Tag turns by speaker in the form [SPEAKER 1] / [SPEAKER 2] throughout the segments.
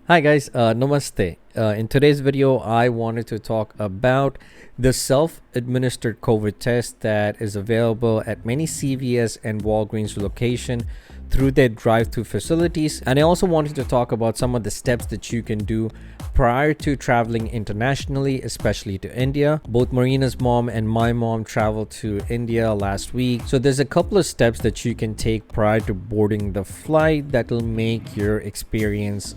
[SPEAKER 1] Hi guys, namaste. In today's video, I wanted to talk about the self-administered COVID test that is available at many CVS and Walgreens location through their drive-thru facilities. And I also wanted to talk about some of the steps that you can do prior to traveling internationally, especially to India. Both Marina's mom and my mom traveled to India last week. So there's a couple of steps that you can take prior to boarding the flight that will make your experience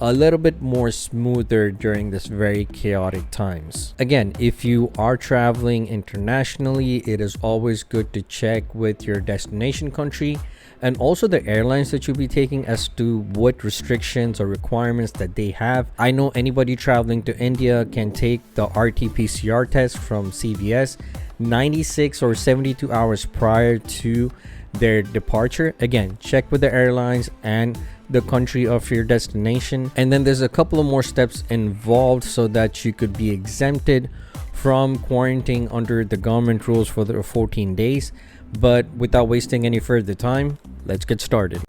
[SPEAKER 1] a little bit more smoother during this very chaotic times. Again, if you are traveling internationally, it is always good to check with your destination country and also the airlines that you'll be taking as to what restrictions or requirements that they have. I know anybody traveling to India can take the RT-PCR test from CVS 96 or 72 hours prior to their departure. Again, check with the airlines and the country of your destination, and then there's a couple of more steps involved so that you could be exempted from quarantine under the government rules for the 14 days. But without wasting any further time, let's get started.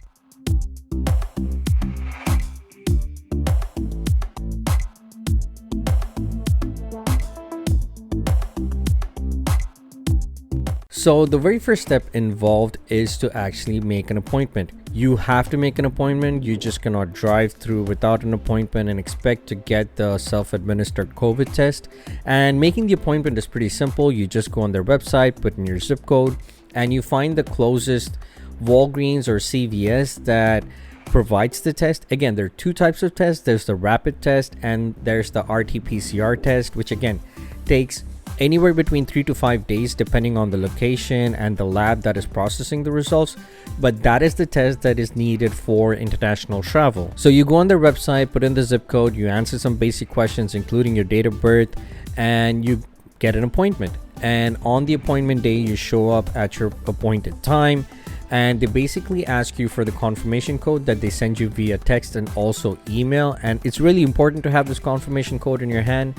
[SPEAKER 1] So the very first step involved is to actually make an appointment. You have to make an appointment. You just cannot drive through without an appointment and expect to get the self-administered COVID test. And making the appointment is pretty simple. You just go on their website, put in your zip code, and you find the closest Walgreens or CVS that provides the test. Again, there are two types of tests. There's the rapid test and there's the RT-PCR test, which again takes anywhere between 3 to 5 days depending on the location and the lab that is processing the results. But that is the test that is needed for international travel. So you go on their website, put in the zip code, you answer some basic questions including your date of birth, and you get an appointment. And on the appointment day, you show up at your appointed time, and they basically ask you for the confirmation code that they send you via text and also email. And it's really important to have this confirmation code in your hand.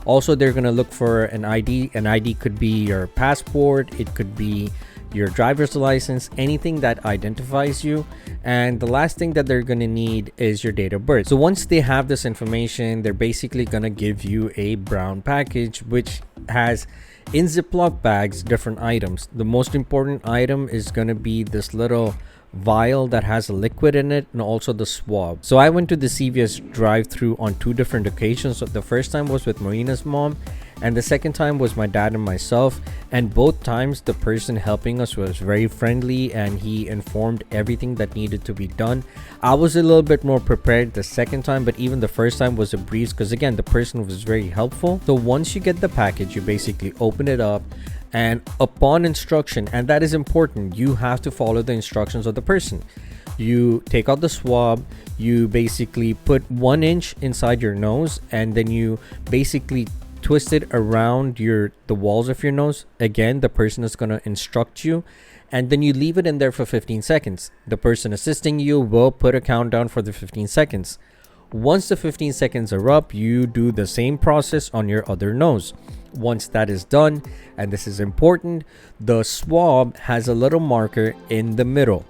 [SPEAKER 1] Also, they're going to look for an ID. An ID could be your passport, it could be your driver's license, anything that identifies you. And the last thing that they're going to need is your date of birth. So once they have this information, they're basically going to give you a brown package which has in Ziploc bags different items. The most important item is going to be this little vial that has a liquid in it, and also the swab. So I went to the CVS drive-thru on two different occasions. So the first time was with Marina's mom, and the second time was my dad and myself. And both times the person helping us was very friendly and he informed everything that needed to be done. I was a little bit more prepared the second time, but even the first time was a breeze because again, the person was very helpful. So once you get the package, you basically open it up, and upon instruction, and that is important, you have to follow the instructions of the person. You take out the swab, you basically put 1 inch inside your nose, and then you basically twist it around the walls of your nose. Again, the person is going to instruct you, and then you leave it in there for 15 seconds. The person assisting you will put a countdown for the 15 seconds. Once the 15 seconds are up, you do the same process on your other nose. Once that is done, and this is important, the swab has a little marker in the middle.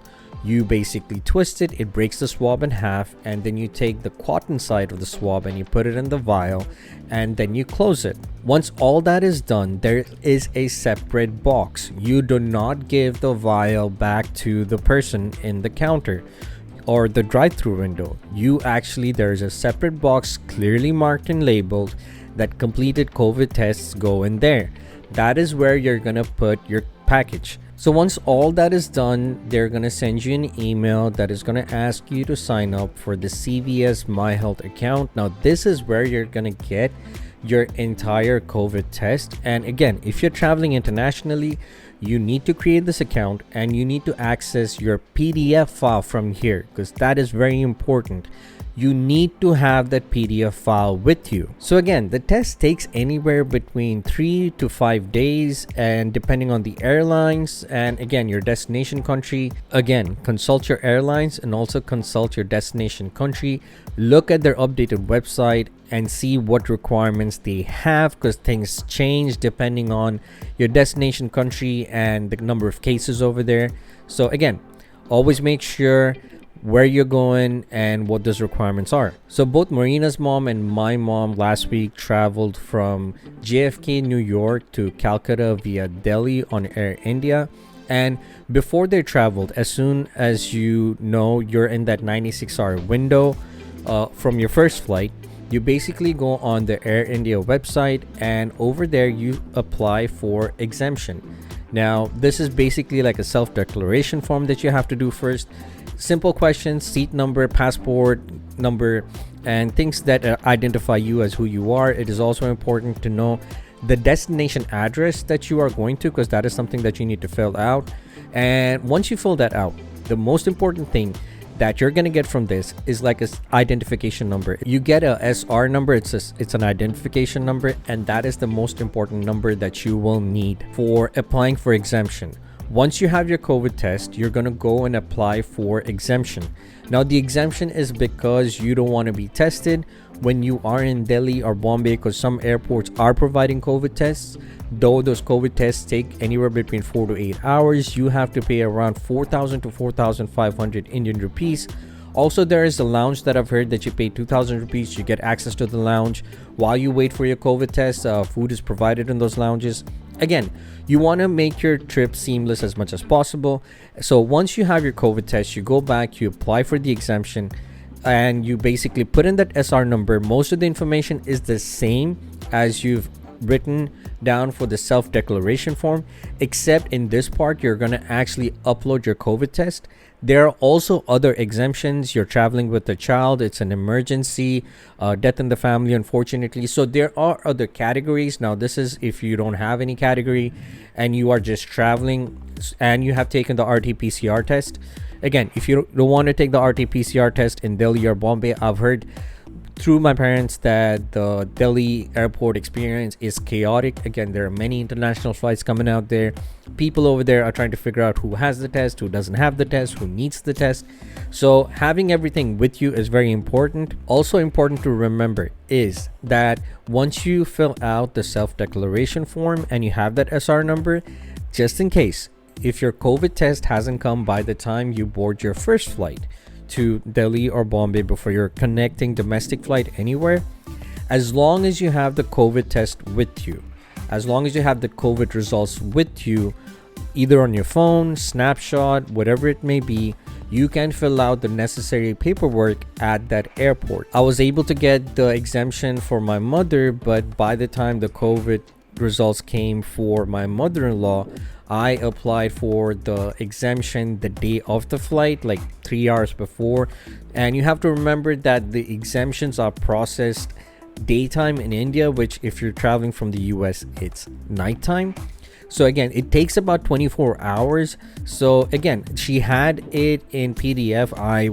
[SPEAKER 1] You basically twist it, it breaks the swab in half, and then you take the cotton side of the swab and you put it in the vial, and then you close it. Once all that is done, there is a separate box. You do not give the vial back to the person in the counter or the drive-thru window. There's a separate box clearly marked and labeled that completed COVID tests go in there. That is where you're gonna put your package. So once all that is done, they're gonna send you an email that is gonna ask you to sign up for the CVS My Health account. Now this is where you're gonna get your entire COVID test. And again, if you're traveling internationally, you need to create this account and you need to access your PDF file from here because that is very important. You need to have that PDF file with you. So again, the test takes anywhere between 3 to 5 days, and depending on the airlines and again your destination country. Again, consult your airlines and also consult your destination country. Look at their updated website and see what requirements they have because things change depending on your destination country and the number of cases over there. So again, always make sure where you're going, and what those requirements are. So both Marina's mom and my mom last week traveled from JFK, New York to Calcutta via Delhi on Air India. And before they traveled, as soon as you know you're in that 96-hour window from your first flight, you basically go on the Air India website, and over there you apply for exemption. Now, this is basically like a self-declaration form that you have to do first. Simple questions: seat number, passport number, and things that identify you as who you are. It is also important to know the destination address that you are going to, because that is something that you need to fill out. And once you fill that out, the most important thing that you're going to get from this is like a identification number. You get a SR number. It's an identification number, and that is the most important number that you will need for applying for exemption. Once you have your COVID test, you're going to go and apply for exemption. Now, the exemption is because you don't want to be tested when you are in Delhi or Bombay, because some airports are providing COVID tests. Though those COVID tests take anywhere between 4 to 8 hours, you have to pay around 4,000 to 4,500 Indian rupees. Also, there is a lounge that I've heard that you pay 2,000 rupees. You get access to the lounge while you wait for your COVID test. Food is provided in those lounges. Again, you want to make your trip seamless as much as possible. So once you have your COVID test, you go back, you apply for the exemption, and you basically put in that SR number. Most of the information is the same as you've written down for the self-declaration form, except in this part you're going to actually upload your COVID test. There are also other exemptions. You're traveling with a child, it's an emergency, death in the family, unfortunately. So there are other categories. Now, this is if you don't have any category and you are just traveling and you have taken the RT-PCR test. Again, if you don't want to take the RT-PCR test in Delhi or Bombay, I've heard through my parents that the Delhi airport experience is chaotic. Again, there are many international flights coming out there. People over there are trying to figure out who has the test, who doesn't have the test, who needs the test. So having everything with you is very important. Also important to remember is that once you fill out the self-declaration form and you have that SR number, just in case, if your COVID test hasn't come by the time you board your first flight to Delhi or Bombay before you're connecting domestic flight anywhere, as long as you have the COVID test with you, as long as you have the COVID results with you, either on your phone, snapshot, whatever it may be, you can fill out the necessary paperwork at that airport. I was able to get the exemption for my mother, but by the time the COVID results came for my mother-in-law, I applied for the exemption the day of the flight, like 3 hours before. And you have to remember that the exemptions are processed daytime in India, which if you're traveling from the US, it's nighttime. So again, it takes about 24 hours. So again, she had it in PDF. I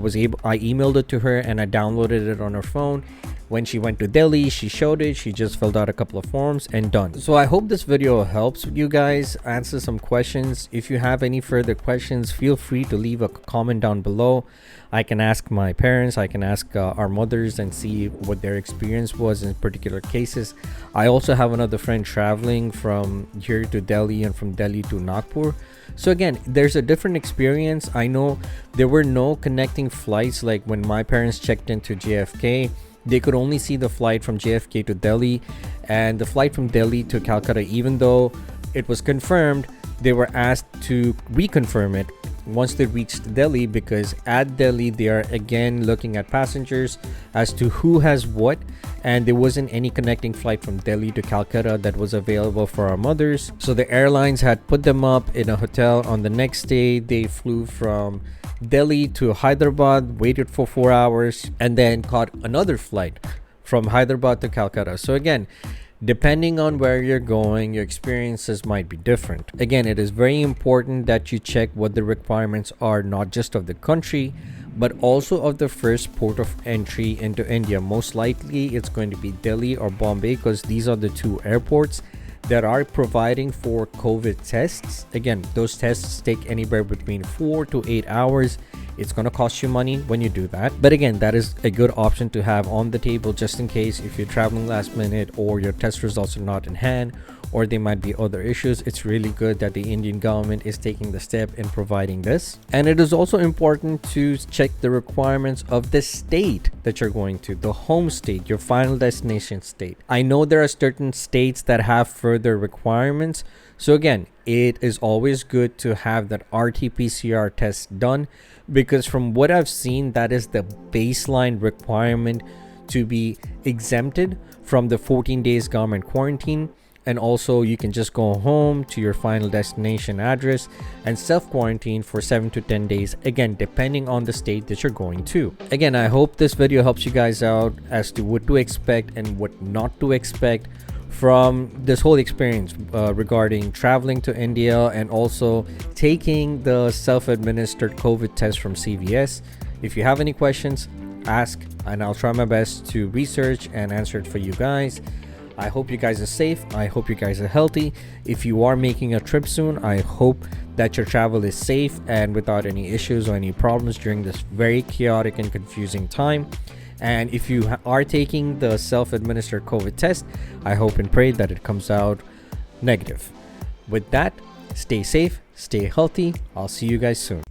[SPEAKER 1] emailed it to her and I downloaded it on her phone. When she went to Delhi, she showed it. She just filled out a couple of forms and done. So I hope this video helps you guys answer some questions. If you have any further questions, feel free to leave a comment down below. I can ask my parents, I can ask our mothers and see what their experience was in particular cases. I also have another friend traveling from here to Delhi and from Delhi to Nagpur. So again, there's a different experience. I know there were no connecting flights. Like when my parents checked into JFK, they could only see the flight from JFK to Delhi, and the flight from Delhi to Calcutta, even though it was confirmed, they were asked to reconfirm it once they reached Delhi, because at Delhi they are again looking at passengers as to who has what, and there wasn't any connecting flight from Delhi to Calcutta that was available for our mothers. So the airlines had put them up in a hotel. On the next day they flew from Delhi to Hyderabad, waited for 4 hours, and then caught another flight from Hyderabad to Calcutta. So again, depending on where you're going, your experiences might be different. Again, it is very important that you check what the requirements are, not just of the country, but also of the first port of entry into India. Most likely it's going to be Delhi or Bombay, because these are the two airports that are providing for COVID tests. Again, those tests take anywhere between 4 to 8 hours. It's going to cost you money when you do that. But again, that is a good option to have on the table just in case if you're traveling last minute or your test results are not in hand, or there might be other issues. It's really good that the Indian government is taking the step in providing this. And it is also important to check the requirements of the state that you're going to, the home state, your final destination state. I know there are certain states that have further requirements. So again, it is always good to have that RT-PCR test done, because from what I've seen, that is the baseline requirement to be exempted from the 14 days government quarantine. And also you can just go home to your final destination address and self-quarantine for 7 to 10 days, again depending on the state that you're going to. Again, I hope this video helps you guys out as to what to expect and what not to expect from this whole experience regarding traveling to India and also taking the self-administered COVID test from CVS. If you have any questions, ask and I'll try my best to research and answer it for you guys. I hope you guys are safe. I hope you guys are healthy. If you are making a trip soon, I hope that your travel is safe and without any issues or any problems during this very chaotic and confusing time. And if you are taking the self-administered COVID test, I hope and pray that it comes out negative. With that, stay safe, stay healthy. I'll see you guys soon.